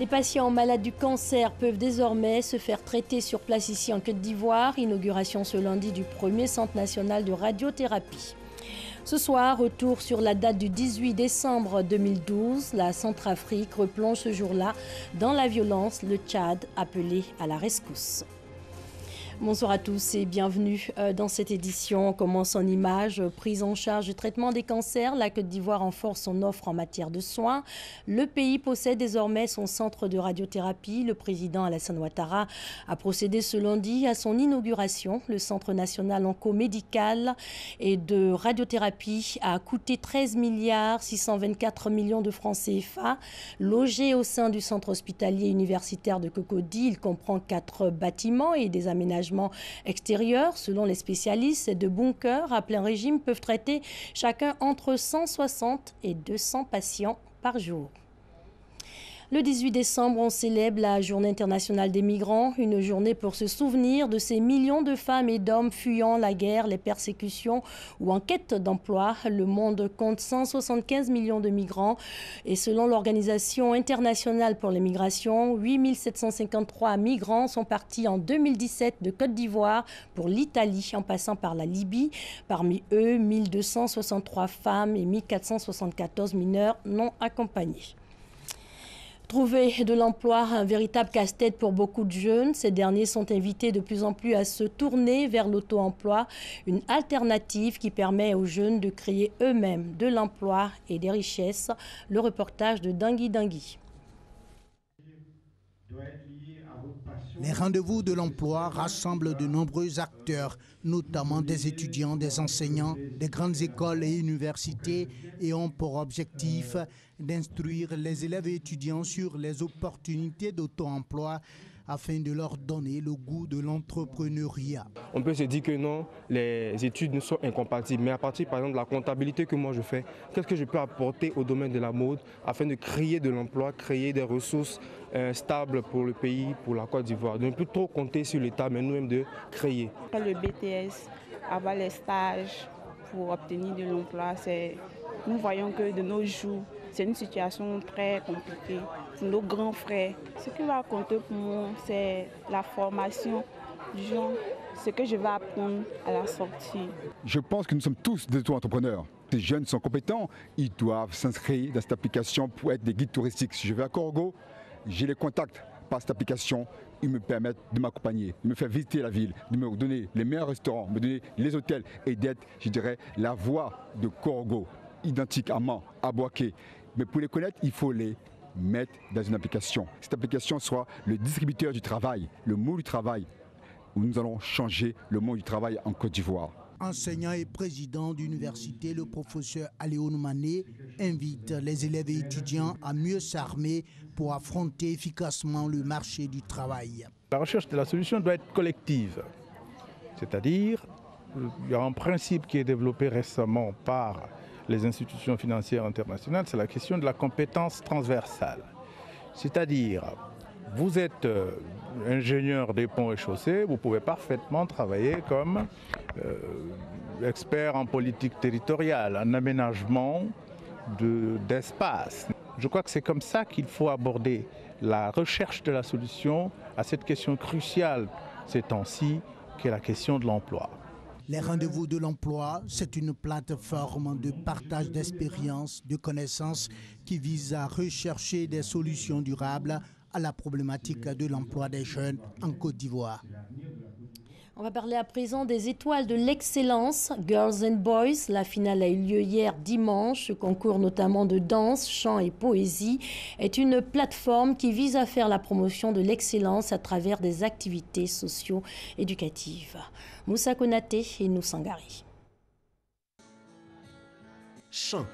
Les patients malades du cancer peuvent désormais se faire traiter sur place ici en Côte d'Ivoire. Inauguration ce lundi du premier centre national de radiothérapie. Ce soir, retour sur la date du 18 décembre 2012. La Centrafrique replonge ce jour-là dans la violence, le Tchad appelé à la rescousse. Bonsoir à tous et bienvenue dans cette édition. On commence en images, prise en charge du traitement des cancers. La Côte d'Ivoire renforce son offre en matière de soins. Le pays possède désormais son centre de radiothérapie. Le président Alassane Ouattara a procédé ce lundi à son inauguration. Le centre national oncomédical et de radiothérapie a coûté 13 624 millions de francs CFA. Logé au sein du centre hospitalier universitaire de Cocody, il comprend 4 bâtiments et des aménagements extérieurs. Selon les spécialistes, ces 2 bunkers à plein régime peuvent traiter chacun entre 160 et 200 patients par jour. Le 18 décembre, on célèbre la Journée internationale des migrants, une journée pour se souvenir de ces millions de femmes et d'hommes fuyant la guerre, les persécutions ou en quête d'emploi. Le monde compte 175 millions de migrants et selon l'Organisation internationale pour les migrations, 8 753 migrants sont partis en 2017 de Côte d'Ivoire pour l'Italie en passant par la Libye. Parmi eux, 1263 femmes et 1474 mineurs non accompagnés. Trouver de l'emploi, un véritable casse-tête pour beaucoup de jeunes. Ces derniers sont invités de plus en plus à se tourner vers l'auto-emploi, une alternative qui permet aux jeunes de créer eux-mêmes de l'emploi et des richesses. Le reportage de Dangui Dangui. Les rendez-vous de l'emploi rassemblent de nombreux acteurs, notamment des étudiants, des enseignants, des grandes écoles et universités, et ont pour objectif d'instruire les élèves et étudiants sur les opportunités d'auto-emploi afin de leur donner le goût de l'entrepreneuriat. On peut se dire que non, les études ne sont incompatibles, mais à partir par exemple de la comptabilité que moi je fais, qu'est-ce que je peux apporter au domaine de la mode afin de créer de l'emploi, créer des ressources stables pour le pays, pour la Côte d'Ivoire, de ne plus trop compter sur l'État, mais nous-mêmes de créer. Le BTS, avoir les stages pour obtenir de l'emploi, nous voyons que de nos jours, c'est une situation très compliquée pour nos grands frères. Ce qui va compter pour moi, c'est la formation du genre, ce que je vais apprendre à la sortie. Je pense que nous sommes tous des auto-entrepreneurs. Les jeunes sont compétents, ils doivent s'inscrire dans cette application pour être des guides touristiques. Si je vais à Corgo, j'ai les contacts par cette application. Ils me permettent de m'accompagner, de me faire visiter la ville, de me donner les meilleurs restaurants, me donner les hôtels et d'être, je dirais, la voix de Corgo, identique à Mans, à Boaké. Mais pour les connaître, il faut les mettre dans une application. Cette application soit le distributeur du travail, le mot du travail, où nous allons changer le monde du travail en Côte d'Ivoire. Enseignant et président d'université, le professeur Aléon Mané invite les élèves et étudiants à mieux s'armer pour affronter efficacement le marché du travail. La recherche de la solution doit être collective, c'est-à-dire il y a un principe qui est développé récemment par les institutions financières internationales, c'est la question de la compétence transversale. C'est-à-dire, vous êtes ingénieur des ponts et chaussées, vous pouvez parfaitement travailler comme expert en politique territoriale, en aménagement d'espace. Je crois que c'est comme ça qu'il faut aborder la recherche de la solution à cette question cruciale ces temps-ci, qui est la question de l'emploi. Les rendez-vous de l'emploi, c'est une plateforme de partage d'expériences, de connaissances qui vise à rechercher des solutions durables à la problématique de l'emploi des jeunes en Côte d'Ivoire. On va parler à présent des étoiles de l'excellence, Girls and Boys. La finale a eu lieu hier dimanche. Ce concours notamment de danse, chant et poésie est une plateforme qui vise à faire la promotion de l'excellence à travers des activités socio-éducatives. Moussa Konaté et Noussangari. Chant.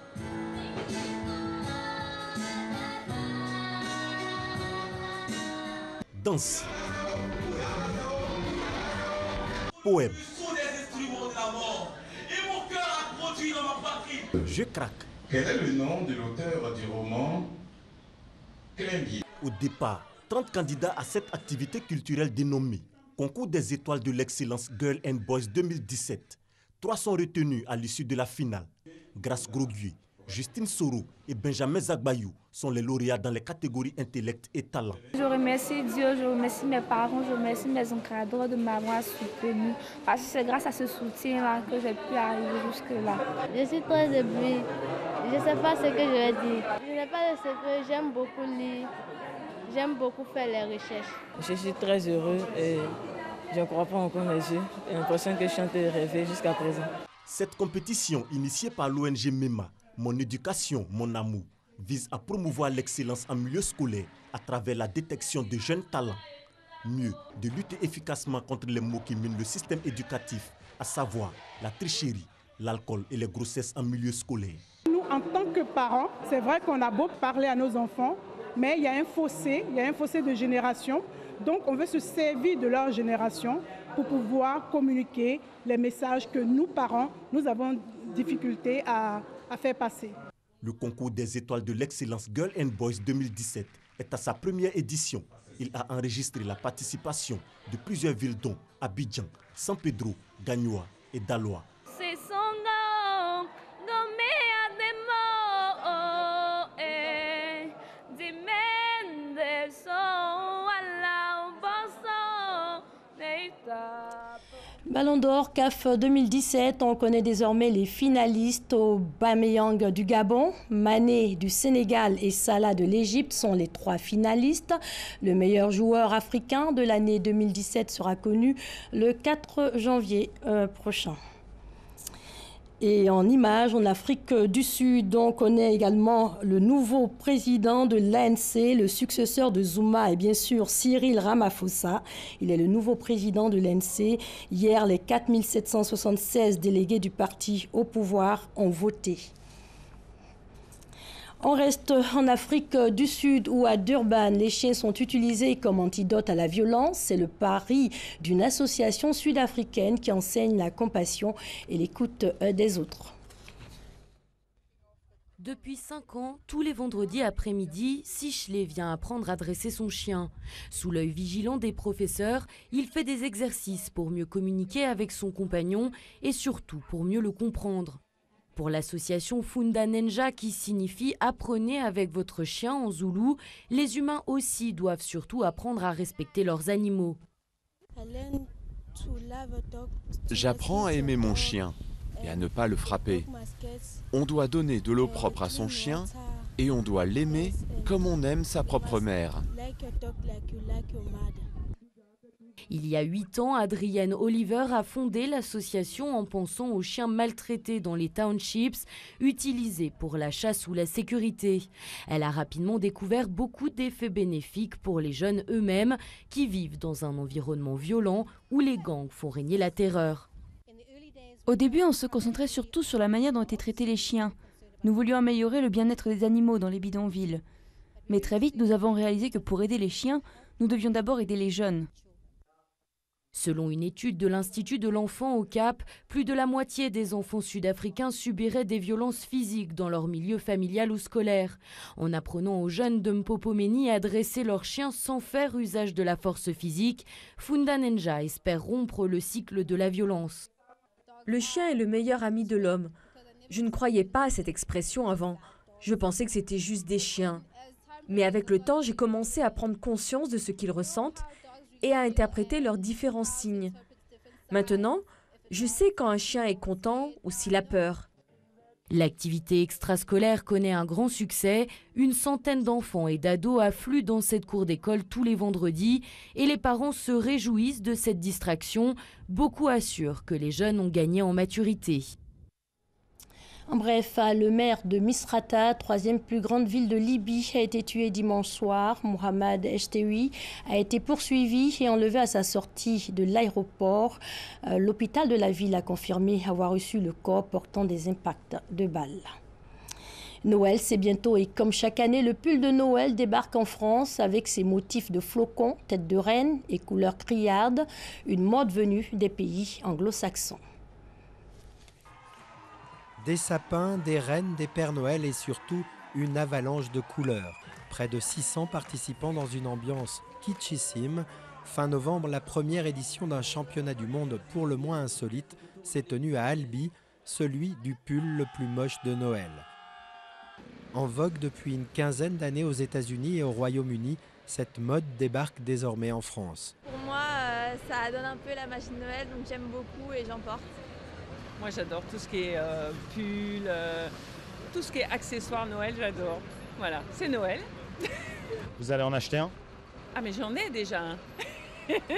Danse. Poème. Je craque. Quel est le nom de l'auteur du roman Climbier? Au départ, 30 candidats à cette activité culturelle dénommée Concours des étoiles de l'excellence Girls and Boys 2017. 3 sont retenus à l'issue de la finale. Grâce Groguier, Justine Soro et Benjamin Zagbayou sont les lauréats dans les catégories intellect et talent. Je remercie Dieu, je remercie mes parents, je remercie mes encadreurs de m'avoir soutenu. Parce que c'est grâce à ce soutien-là que j'ai pu arriver jusque-là. Je suis très éblouie. Je ne sais pas ce que je vais dire. Je n'ai pas de secret, j'aime beaucoup lire. J'aime beaucoup faire les recherches. Je suis très heureux et je ne crois pas encore mes yeux. J'ai l'impression que je suis en train de rêver jusqu'à présent. Cette compétition, initiée par l'ONG MEMA, Mon éducation, mon amour, vise à promouvoir l'excellence en milieu scolaire à travers la détection de jeunes talents. Mieux, de lutter efficacement contre les maux qui minent le système éducatif, à savoir la tricherie, l'alcool et les grossesses en milieu scolaire. Nous, en tant que parents, c'est vrai qu'on a beau parler à nos enfants, mais il y a un fossé de génération. Donc on veut se servir de leur génération pour pouvoir communiquer les messages que nous, parents, nous avons difficulté à faire passer. Le concours des étoiles de l'excellence Girl and Boys 2017 est à sa première édition. Il a enregistré la participation de plusieurs villes dont Abidjan, San Pedro, Gagnoa et Daloa. Ballon d'or CAF 2017, on connaît désormais les finalistes. Aubameyang du Gabon, Mané du Sénégal et Salah de l'Égypte sont les 3 finalistes. Le meilleur joueur africain de l'année 2017 sera connu le 4 janvier prochain. Et en images, en Afrique du Sud, on connaît également le nouveau président de l'ANC, le successeur de Zuma, et bien sûr Cyril Ramaphosa. Il est le nouveau président de l'ANC. Hier, les 4776 délégués du parti au pouvoir ont voté. On reste en Afrique du Sud où à Durban, les chiens sont utilisés comme antidote à la violence. C'est le pari d'une association sud-africaine qui enseigne la compassion et l'écoute des autres. Depuis 5 ans, tous les vendredis après-midi, Sichley vient apprendre à dresser son chien. Sous l'œil vigilant des professeurs, il fait des exercices pour mieux communiquer avec son compagnon et surtout pour mieux le comprendre. Pour l'association Funda Nenja, qui signifie « Apprenez avec votre chien » en zoulou, les humains aussi doivent surtout apprendre à respecter leurs animaux. J'apprends à aimer mon chien et à ne pas le frapper. On doit donner de l'eau propre à son chien et on doit l'aimer comme on aime sa propre mère. Il y a 8 ans, Adrienne Oliver a fondé l'association en pensant aux chiens maltraités dans les townships, utilisés pour la chasse ou la sécurité. Elle a rapidement découvert beaucoup d'effets bénéfiques pour les jeunes eux-mêmes qui vivent dans un environnement violent où les gangs font régner la terreur. Au début, on se concentrait surtout sur la manière dont étaient traités les chiens. Nous voulions améliorer le bien-être des animaux dans les bidonvilles. Mais très vite, nous avons réalisé que pour aider les chiens, nous devions d'abord aider les jeunes. Selon une étude de l'Institut de l'enfant au Cap, plus de la moitié des enfants sud-africains subiraient des violences physiques dans leur milieu familial ou scolaire. En apprenant aux jeunes de Mpopomeni à dresser leurs chiens sans faire usage de la force physique, Funda Nenja espère rompre le cycle de la violence. Le chien est le meilleur ami de l'homme. Je ne croyais pas à cette expression avant. Je pensais que c'était juste des chiens. Mais avec le temps, j'ai commencé à prendre conscience de ce qu'ils ressentent et à interpréter leurs différents signes. Maintenant, je sais quand un chien est content ou s'il a peur. L'activité extrascolaire connaît un grand succès. Une centaine d'enfants et d'ados affluent dans cette cour d'école tous les vendredis et les parents se réjouissent de cette distraction. Beaucoup assurent que les jeunes ont gagné en maturité. En bref, le maire de Misrata, 3e plus grande ville de Libye, a été tué dimanche soir. Mohamed Echtewi a été poursuivi et enlevé à sa sortie de l'aéroport. L'hôpital de la ville a confirmé avoir reçu le corps portant des impacts de balles. Noël, c'est bientôt et comme chaque année, le pull de Noël débarque en France avec ses motifs de flocons, tête de reine et couleurs criardes, une mode venue des pays anglo-saxons. Des sapins, des reines, des Pères Noël et surtout une avalanche de couleurs. Près de 600 participants dans une ambiance kitschissime. Fin novembre, la première édition d'un championnat du monde pour le moins insolite s'est tenue à Albi, celui du pull le plus moche de Noël. En vogue depuis une quinzaine d'années aux États-Unis et au Royaume-Uni, cette mode débarque désormais en France. Pour moi, ça donne un peu la magie de Noël, donc j'aime beaucoup et j'en porte. Moi, j'adore tout ce qui est pull, tout ce qui est accessoires Noël, j'adore. Voilà, c'est Noël. Vous allez en acheter un? Ah, mais j'en ai déjà un.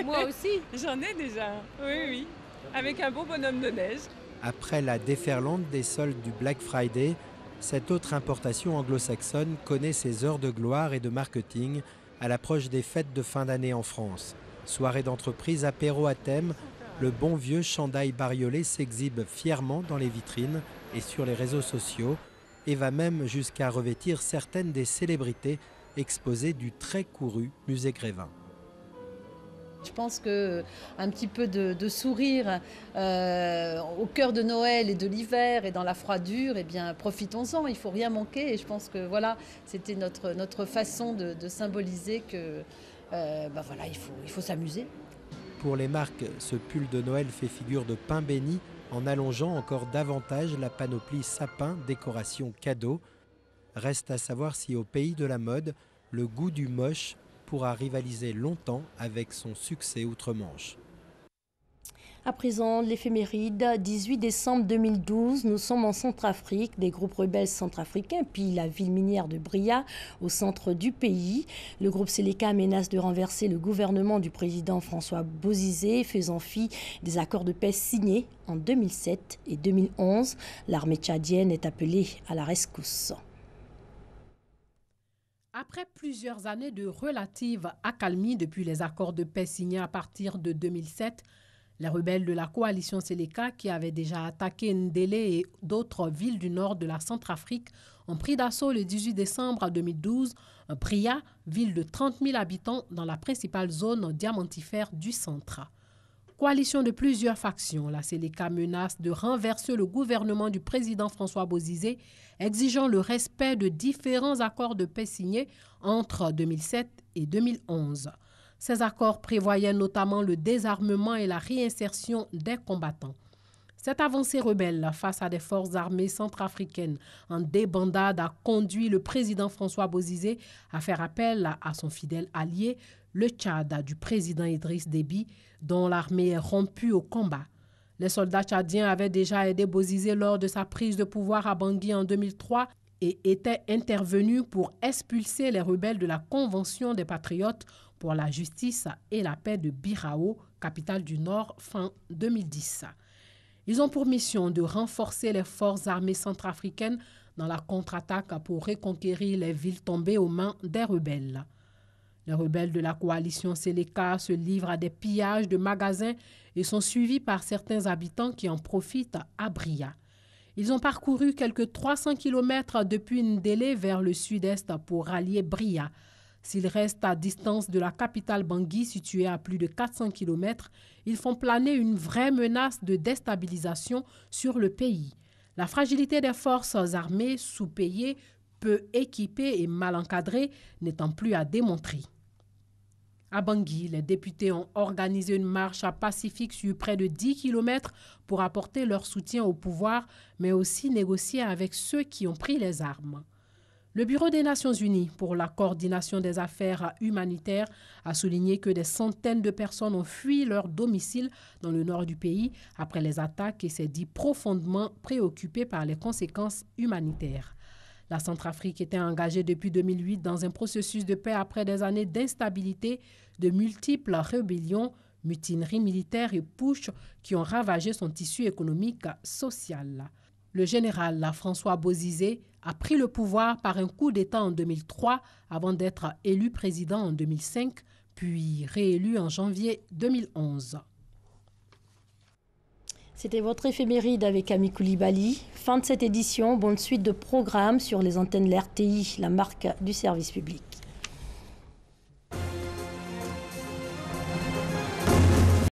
Moi aussi. J'en ai déjà un, oui. Avec un beau bonhomme de neige. Après la déferlante des soldes du Black Friday, cette autre importation anglo-saxonne connaît ses heures de gloire et de marketing à l'approche des fêtes de fin d'année en France. Soirée d'entreprise, apéro à thème, le bon vieux chandail bariolé s'exhibe fièrement dans les vitrines et sur les réseaux sociaux et va même jusqu'à revêtir certaines des célébrités exposées du très couru musée Grévin. Je pense qu'un petit peu de sourire au cœur de Noël et de l'hiver et dans la froidure, eh bien, profitons-en, il ne faut rien manquer. Et je pense que voilà, c'était notre façon de symboliser que voilà, il faut s'amuser. Pour les marques, ce pull de Noël fait figure de pain béni en allongeant encore davantage la panoplie sapin, décoration, cadeau. Reste à savoir si au pays de la mode, le goût du moche pourra rivaliser longtemps avec son succès outre-Manche. À présent, l'éphéméride, 18 décembre 2012, nous sommes en Centrafrique, des groupes rebelles centrafricains pillent la ville minière de Bria, au centre du pays. Le groupe Seleka menace de renverser le gouvernement du président François Bozizé, faisant fi des accords de paix signés en 2007 et 2011. L'armée tchadienne est appelée à la rescousse. Après plusieurs années de relative accalmie depuis les accords de paix signés à partir de 2007, les rebelles de la coalition Seleka, qui avaient déjà attaqué Ndélé et d'autres villes du nord de la Centrafrique, ont pris d'assaut le 18 décembre 2012 Bria, ville de 30 000 habitants dans la principale zone diamantifère du centre. Coalition de plusieurs factions, la Seleka menace de renverser le gouvernement du président François Bozizé, exigeant le respect de différents accords de paix signés entre 2007 et 2011. Ces accords prévoyaient notamment le désarmement et la réinsertion des combattants. Cette avancée rebelle face à des forces armées centrafricaines en débandade a conduit le président François Bozizé à faire appel à son fidèle allié, le Tchad du président Idriss Déby, dont l'armée est rompue au combat. Les soldats tchadiens avaient déjà aidé Bozizé lors de sa prise de pouvoir à Bangui en 2003 et étaient intervenus pour expulser les rebelles de la Convention des Patriotes pour la justice et la paix de Birao, capitale du Nord, fin 2010. Ils ont pour mission de renforcer les forces armées centrafricaines dans la contre-attaque pour reconquérir les villes tombées aux mains des rebelles. Les rebelles de la coalition Seleka se livrent à des pillages de magasins et sont suivis par certains habitants qui en profitent à Bria. Ils ont parcouru quelques 300 km depuis Ndélé vers le sud-est pour rallier Bria. S'ils restent à distance de la capitale Bangui, située à plus de 400 km, ils font planer une vraie menace de déstabilisation sur le pays. La fragilité des forces armées sous-payées, peu équipées et mal encadrées, n'étant plus à démontrer. À Bangui, les députés ont organisé une marche pacifique sur près de 10 km pour apporter leur soutien au pouvoir, mais aussi négocier avec ceux qui ont pris les armes. Le Bureau des Nations Unies pour la coordination des affaires humanitaires a souligné que des centaines de personnes ont fui leur domicile dans le nord du pays après les attaques et s'est dit profondément préoccupé par les conséquences humanitaires. La Centrafrique était engagée depuis 2008 dans un processus de paix après des années d'instabilité, de multiples rébellions, mutineries militaires et putschs qui ont ravagé son tissu économique social. Le général François Bozizé a pris le pouvoir par un coup d'État en 2003 avant d'être élu président en 2005, puis réélu en janvier 2011. C'était votre éphéméride avec Ami Koulibaly. Fin de cette édition, bonne suite de programmes sur les antennes de l'RTI, la marque du service public.